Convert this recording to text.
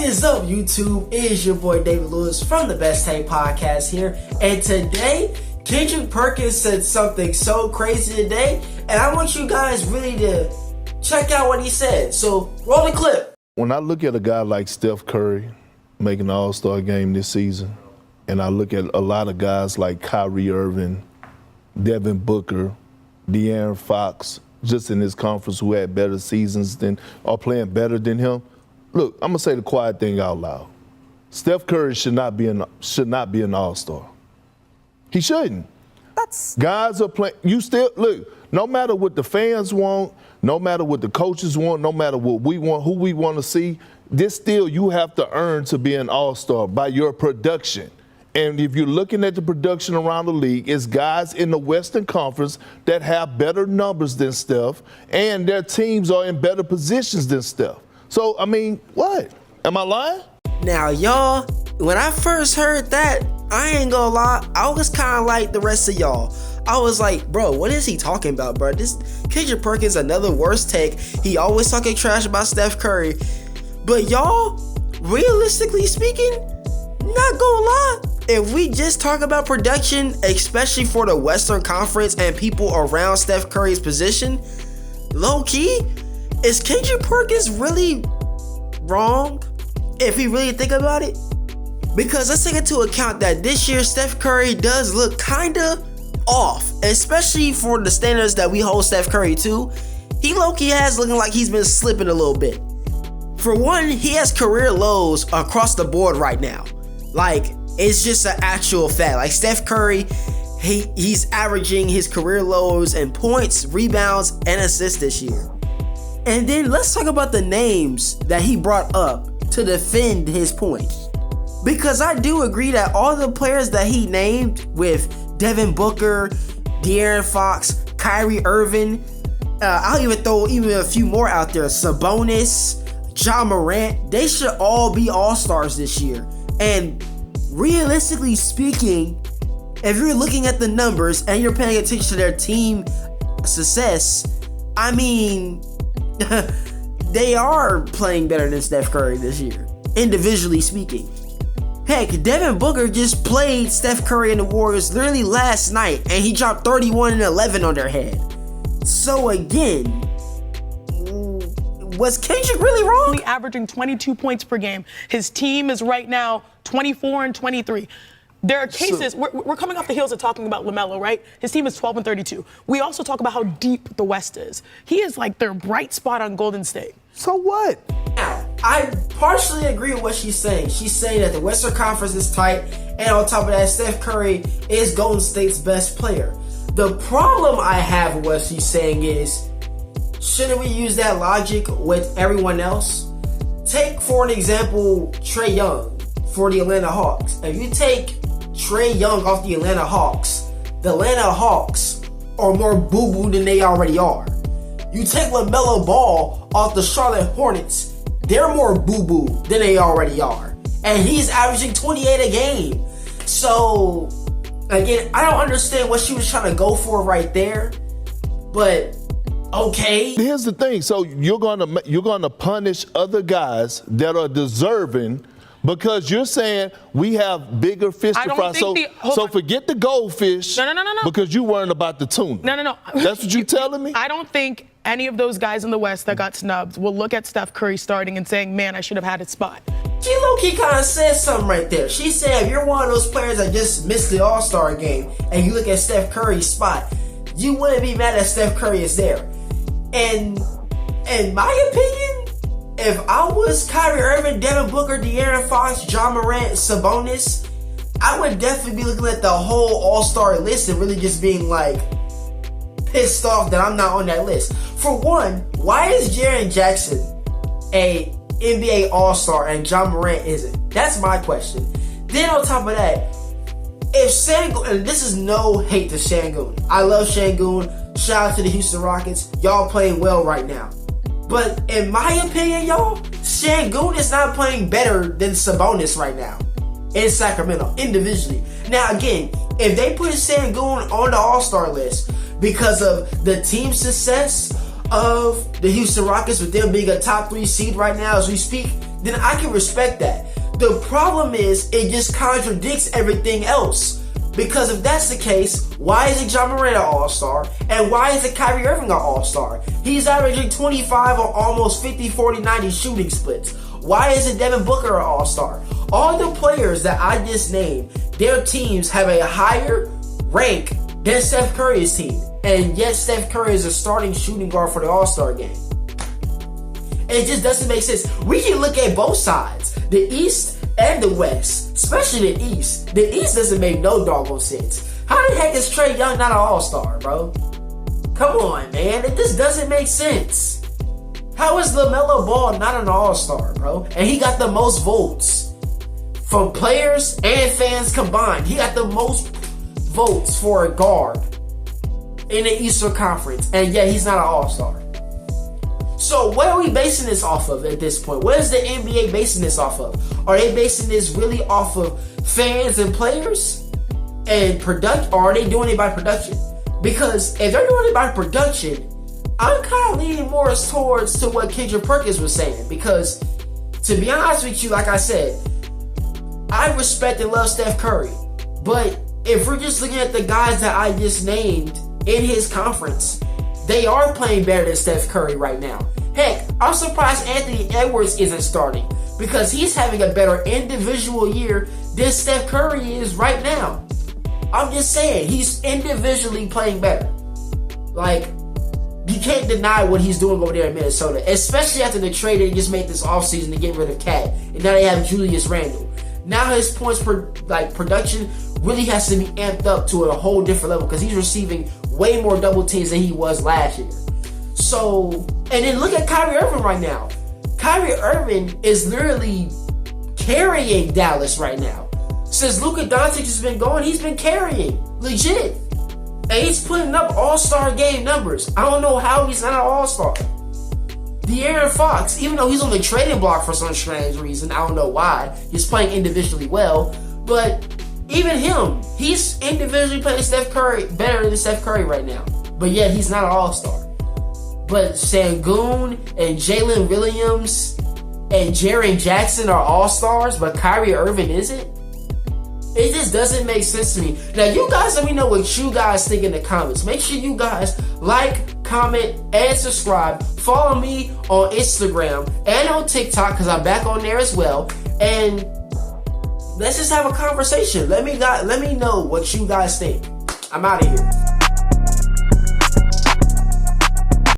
is up, YouTube? It is your boy David Lewis from the Best Take Podcast here. And today, Kendrick Perkins said something so crazy today. And I want you guys really to check out what he said. So, roll the clip. When I look at a guy like Steph Curry making the All-Star game this season, and I look at a lot of guys like Kyrie Irving, Devin Booker, De'Aaron Fox, just in this conference who had better seasons than, or playing better than him. Look, I'm gonna say the quiet thing out loud. Steph Curry should not be an All-Star. He shouldn't. Guys are playing. You still look. No matter what the fans want, no matter what the coaches want, no matter what we want, who we want to see, this still you have to earn to be an All-Star by your production. And if you're looking at the production around the league, it's guys in the Western Conference that have better numbers than Steph, and their teams are in better positions than Steph. So, I mean, what? Am I lying? Now, y'all, when I first heard that, I ain't gonna lie, I was kind of like the rest of y'all. I was like, bro, what is he talking about, bro? This Kendrick Perkins, another worst take. He always talking trash about Steph Curry. But y'all, realistically speaking, not gonna lie, if we just talk about production, especially for the Western Conference and people around Steph Curry's position, low-key, is Kendrick Perkins really wrong if we really think about it? Because let's take into account that this year Steph Curry does look kinda off, especially for the standards that we hold Steph Curry to. He low-key has looking like he's been slipping a little bit. For one, he has career lows across the board right now. Like, it's just an actual fact. Like, Steph Curry, he's averaging his career lows in points, rebounds, and assists this year. And then let's talk about the names that he brought up to defend his point. Because I do agree that all the players that he named with Devin Booker, De'Aaron Fox, Kyrie Irving, I'll even throw a few more out there, Sabonis, Ja Morant, they should all be all-stars this year. And realistically speaking, if you're looking at the numbers and you're paying attention to their team success, I mean, they are playing better than Steph Curry this year, individually speaking. Heck, Devin Booker just played Steph Curry and the Warriors literally last night, and he dropped 31 and 11 on their head. So again, was Kendrick really wrong? Only averaging 22 points per game. His team is right now 24 and 23. There are cases, we're coming off the heels of talking about LaMelo, right? His team is 12 and 32. We also talk about how deep the West is. He is like their bright spot on Golden State. So what? Now, I partially agree with what she's saying. She's saying that the Western Conference is tight, and on top of that, Steph Curry is Golden State's best player. The problem I have with what she's saying is, shouldn't we use that logic with everyone else? Take, for an example, Trae Young for the Atlanta Hawks. If you take Trae Young off the Atlanta Hawks are more boo-boo than they already are. You take LaMelo Ball off the Charlotte Hornets, they're more boo-boo than they already are. And he's averaging 28 a game. So, again, I don't understand what she was trying to go for right there, but okay. Here's the thing. So you're gonna punish other guys that are deserving because you're saying we have bigger fish to fry. So forget the goldfish. No. Because you weren't about the tuna. No. That's what you're telling me? I don't think any of those guys in the West that got snubbed will look at Steph Curry starting and saying, man, I should have had his spot. She low-key kind of said something right there. She said if you're one of those players that just missed the All-Star game and you look at Steph Curry's spot, you wouldn't be mad that Steph Curry is there. And in my opinion, if I was Kyrie Irving, Devin Booker, De'Aaron Fox, Ja Morant, Sabonis, I would definitely be looking at the whole All-Star list and really just being like pissed off that I'm not on that list. For one, why is Jaren Jackson a NBA All-Star and Ja Morant isn't? That's my question. Then on top of that, if Sengun, and this is no hate to Sengun, I love Sengun. Shout out to the Houston Rockets. Y'all playing well right now. But in my opinion, y'all, Sengun is not playing better than Sabonis right now in Sacramento, individually. Now, again, if they put Sengun on the All-Star list because of the team success of the Houston Rockets, with them being a top 3 seed right now as we speak, then I can respect that. The problem is it just contradicts everything else. Because if that's the case, why isn't John Morant an all-star? And why isn't Kyrie Irving an all-star? He's averaging 25 on almost 50, 40, 90 shooting splits. Why isn't Devin Booker an all-star? All the players that I just named, their teams have a higher rank than Steph Curry's team. And yet Steph Curry is a starting shooting guard for the all-star game. It just doesn't make sense. We can look at both sides, the East and the West, especially the East. The East doesn't make no doggone sense. How the heck is Trae Young not an all-star, bro? Come on, man. It just doesn't make sense. How is LaMelo Ball not an all-star, bro? And he got the most votes from players and fans combined. He got the most votes for a guard in the Eastern Conference, and yet he's not an all-star. So what are we basing this off of at this point? What is the NBA basing this off of? Are they basing this really off of fans and players and product, or are they doing it by production? Because if they're doing it by production, I'm kind of leaning more towards to what Kendrick Perkins was saying. Because to be honest with you, like I said, I respect and love Steph Curry, but if we're just looking at the guys that I just named in his conference, they are playing better than Steph Curry right now. Heck, I'm surprised Anthony Edwards isn't starting because he's having a better individual year than Steph Curry is right now. I'm just saying, he's individually playing better. Like, you can't deny what he's doing over there in Minnesota, especially after the trade they just made this offseason to get rid of Cat, and now they have Julius Randle. Now his points per production really has to be amped up to a whole different level because he's receiving way more double teams than he was last year. So, and then look at Kyrie Irving right now. Kyrie Irving is literally carrying Dallas right now. Since Luka Doncic has been going, he's been carrying, legit. And he's putting up all-star game numbers. I don't know how he's not an all-star. De'Aaron Fox, even though he's on the trading block for some strange reason, I don't know why, he's playing individually well, but even him, he's individually playing Steph Curry better than Steph Curry right now. But yet he's not an all-star. But Sengun and Jalen Williams and Jaren Jackson are all-stars, but Kyrie Irving isn't? It just doesn't make sense to me. Now, you guys let me know what you guys think in the comments. Make sure you guys like, comment, and subscribe. Follow me on Instagram and on TikTok because I'm back on there as well. And let's just have a conversation. Let me know what you guys think. I'm out of here.